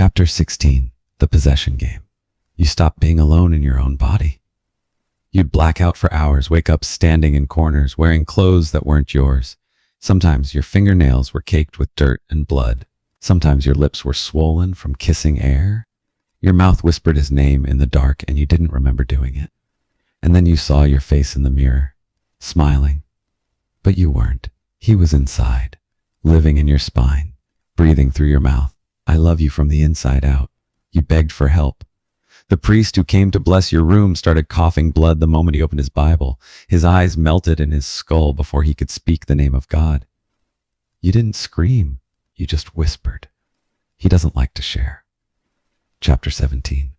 Chapter 16. The Possession Game. You stop being alone in your own body. You'd black out for hours, wake up standing in corners, wearing clothes that weren't yours. Sometimes your fingernails were caked with dirt and blood. Sometimes your lips were swollen from kissing air. Your mouth whispered his name in the dark and you didn't remember doing it. And then you saw your face in the mirror, smiling. But you weren't. He was inside, living in your spine, breathing through your mouth. I love you from the inside out. You begged for help. The priest who came to bless your room started coughing blood the moment he opened his Bible. His eyes melted in his skull before he could speak the name of God. You didn't scream. You just whispered. He doesn't like to share. Chapter 17.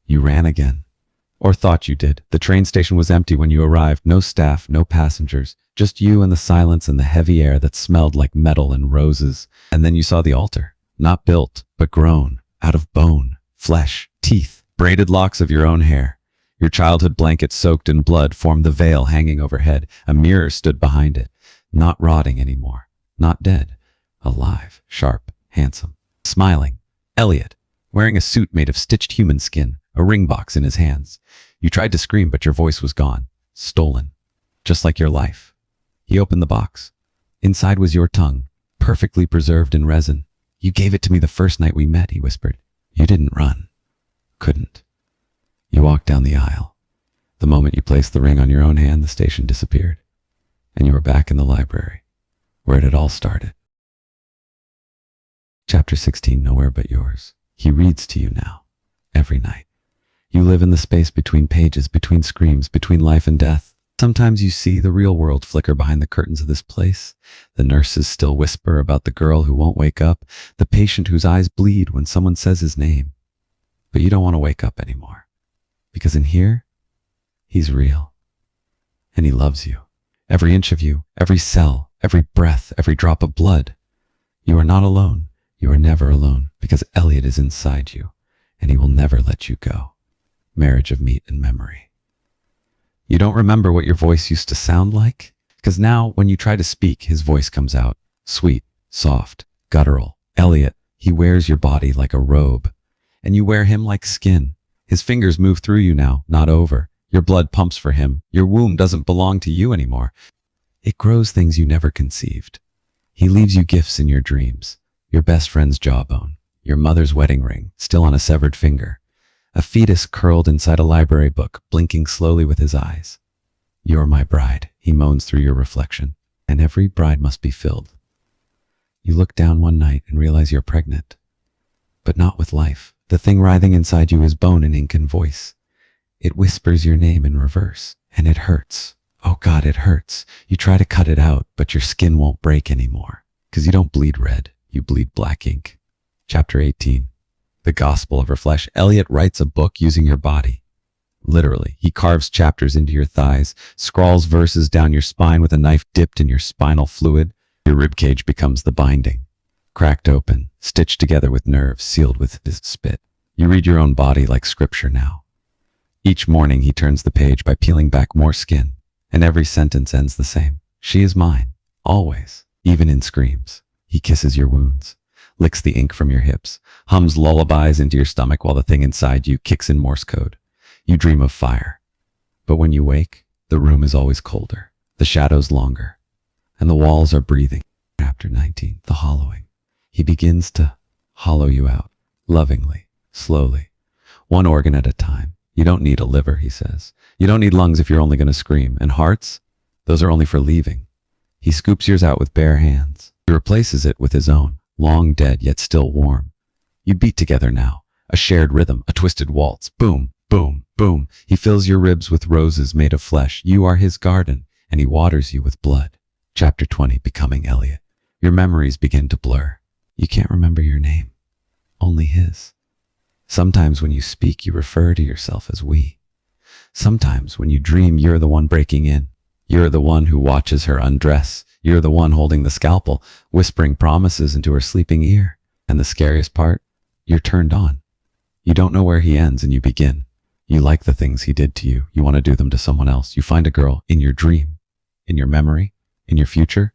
You ran again. Or thought you did. The train station was empty when you arrived. No staff, no passengers. Just you and the silence and the heavy air that smelled like metal and roses. And then you saw the altar. Not built, but grown. Out of bone, flesh, teeth, braided locks of your own hair. Your childhood blanket soaked in blood formed the veil hanging overhead. A mirror stood behind it. Not rotting anymore. Not dead. Alive, sharp, handsome. Smiling. Elliot, wearing a suit made of stitched human skin. A ring box in his hands. You tried to scream, but your voice was gone. Stolen. Just like your life. He opened the box. Inside was your tongue, perfectly preserved in resin. You gave it to me the first night we met, he whispered. You didn't run. Couldn't. You walked down the aisle. The moment you placed the ring on your own hand, the station disappeared. And you were back in the library, where it had all started. Chapter 16. Nowhere but yours. He reads to you now, every night. You live in the space between pages, between screams, between life and death. Sometimes you see the real world flicker behind the curtains of this place. The nurses still whisper about the girl who won't wake up, the patient whose eyes bleed when someone says his name. But you don't want to wake up anymore. Because in here, he's real. And he loves you. Every inch of you, every cell, every breath, every drop of blood. You are not alone. You are never alone, because Elliot is inside you, and he will never let you go. Marriage of meat and memory. You don't remember what your voice used to sound like? Because now, when you try to speak, his voice comes out. Sweet, soft, guttural. Elliot, he wears your body like a robe. And you wear him like skin. His fingers move through you now, not over. Your blood pumps for him. Your womb doesn't belong to you anymore. It grows things you never conceived. He leaves you gifts in your dreams. Your best friend's jawbone. Your mother's wedding ring, still on a severed finger. A fetus curled inside a library book, blinking slowly with his eyes. You're my bride, he moans through your reflection, and every bride must be filled. You look down one night and realize you're pregnant. But not with life. The thing writhing inside you is bone and ink and voice. It whispers your name in reverse, and it hurts. Oh God, it hurts. You try to cut it out, but your skin won't break anymore. Because you don't bleed red, you bleed black ink. Chapter 18. The Gospel of Her Flesh. Elliot writes a book using your body. Literally, he carves chapters into your thighs, scrawls verses down your spine with a knife dipped in your spinal fluid. Your ribcage becomes the binding. Cracked open, stitched together with nerves, sealed with his spit. You read your own body like scripture now. Each morning he turns the page by peeling back more skin, and every sentence ends the same. She is mine, always, even in screams. He kisses your wounds, licks the ink from your hips, hums lullabies into your stomach while the thing inside you kicks in Morse code. You dream of fire. But when you wake, the room is always colder, the shadows longer, and the walls are breathing. Chapter 19. The hollowing. He begins to hollow you out, lovingly, slowly, one organ at a time. You don't need a liver, he says. You don't need lungs if you're only going to scream. And hearts? Those are only for leaving. He scoops yours out with bare hands. He replaces it with his own, long dead yet still warm. You beat together now, a shared rhythm, a twisted waltz. Boom, boom, boom. He fills your ribs with roses made of flesh. You are his garden, and he waters you with blood. Chapter 20. Becoming Elliot. Your memories begin to blur. You can't remember your name, only his. Sometimes when you speak, you refer to yourself as we. Sometimes when you dream, you're the one breaking in. You're the one who watches her undress. You're the one holding the scalpel, whispering promises into her sleeping ear. And the scariest part, you're turned on. You don't know where he ends and you begin. You like the things he did to you. You want to do them to someone else. You find a girl in your dream, in your memory, in your future.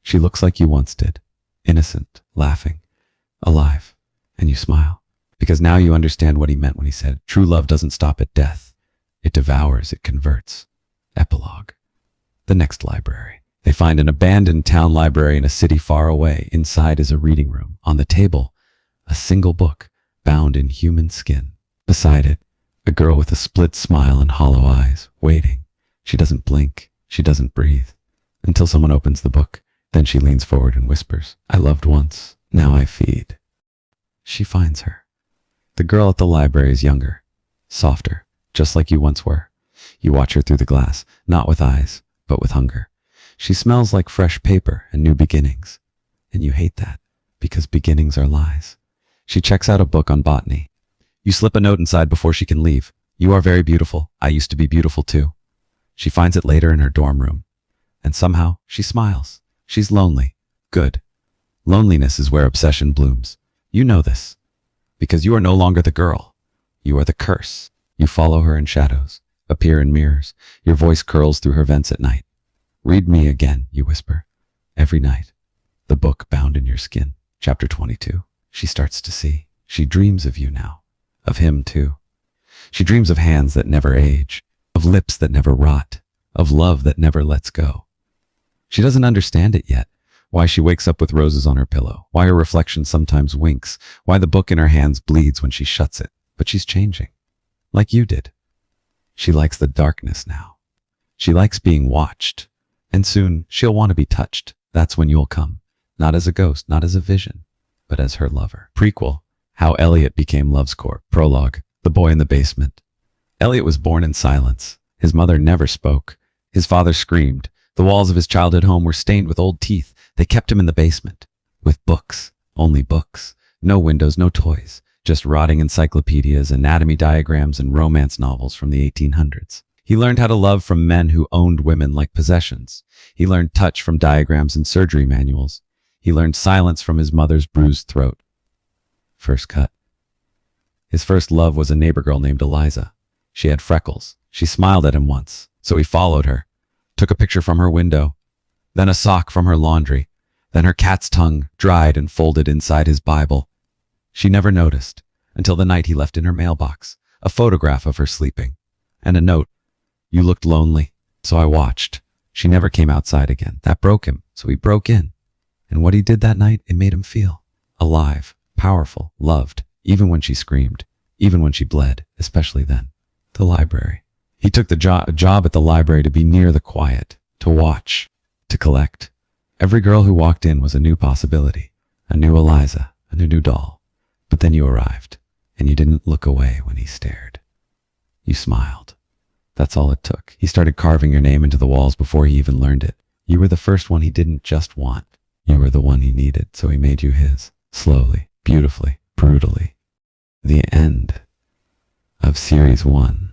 She looks like you once did. Innocent, laughing, alive. And And you smile. Because now you understand what he meant when he said, true love doesn't stop at death. It devours, it converts. Epilogue. The next library. They find an abandoned town library in a city far away. Inside is a reading room. On the table, a single book, bound in human skin. Beside it, a girl with a split smile and hollow eyes, waiting. She doesn't blink. She doesn't breathe. Until someone opens the book. Then she leans forward and whispers, I loved once. Now I feed. She finds her. The girl at the library is younger, softer, just like you once were. You watch her through the glass, not with eyes, but with hunger. She smells like fresh paper and new beginnings. And you hate that, because beginnings are lies. She checks out a book on botany. You slip a note inside before she can leave. You are very beautiful. I used to be beautiful too. She finds it later in her dorm room. And somehow, she smiles. She's lonely. Good. Loneliness is where obsession blooms. You know this. Because you are no longer the girl. You are the curse. You follow her in shadows, appear in mirrors. Your voice curls through her vents at night. Read me again, you whisper. Every night. The book bound in your skin. Chapter 22. She starts to see. She dreams of you now. Of him too. She dreams of hands that never age. Of lips that never rot. Of love that never lets go. She doesn't understand it yet. Why she wakes up with roses on her pillow. Why her reflection sometimes winks. Why the book in her hands bleeds when she shuts it. But she's changing. Like you did. She likes the darkness now. She likes being watched. And soon she'll want to be touched. That's when you'll come. Not as a ghost, not as a vision, but as her lover. Prequel. How Elliot became Love's Corp. Prologue. The boy in the basement. Elliot was born in silence. His mother never spoke. His father screamed. The walls of his childhood home were stained with old teeth. They kept him in the basement. With books. Only books. No windows, no toys. Just rotting encyclopedias, anatomy diagrams, and romance novels from the 1800s. He learned how to love from men who owned women like possessions. He learned touch from diagrams and surgery manuals. He learned silence from his mother's bruised throat. First cut. His first love was a neighbor girl named Eliza. She had freckles. She smiled at him once, so he followed her. Took a picture from her window, then a sock from her laundry, then her cat's tongue dried and folded inside his Bible. She never noticed, until the night he left in her mailbox, a photograph of her sleeping, and a note. You looked lonely, so I watched. She never came outside again. That broke him, so he broke in. And what he did that night, it made him feel alive, powerful, loved, even when she screamed, even when she bled, especially then. The library. He took the job at the library to be near the quiet, to watch, to collect. Every girl who walked in was a new possibility, a new Eliza, a new doll. But then you arrived, and you didn't look away when he stared. You smiled. That's all it took. He started carving your name into the walls before he even learned it. You were the first one he didn't just want. You were the one he needed, so he made you his. Slowly, beautifully, brutally. The end of Series 1.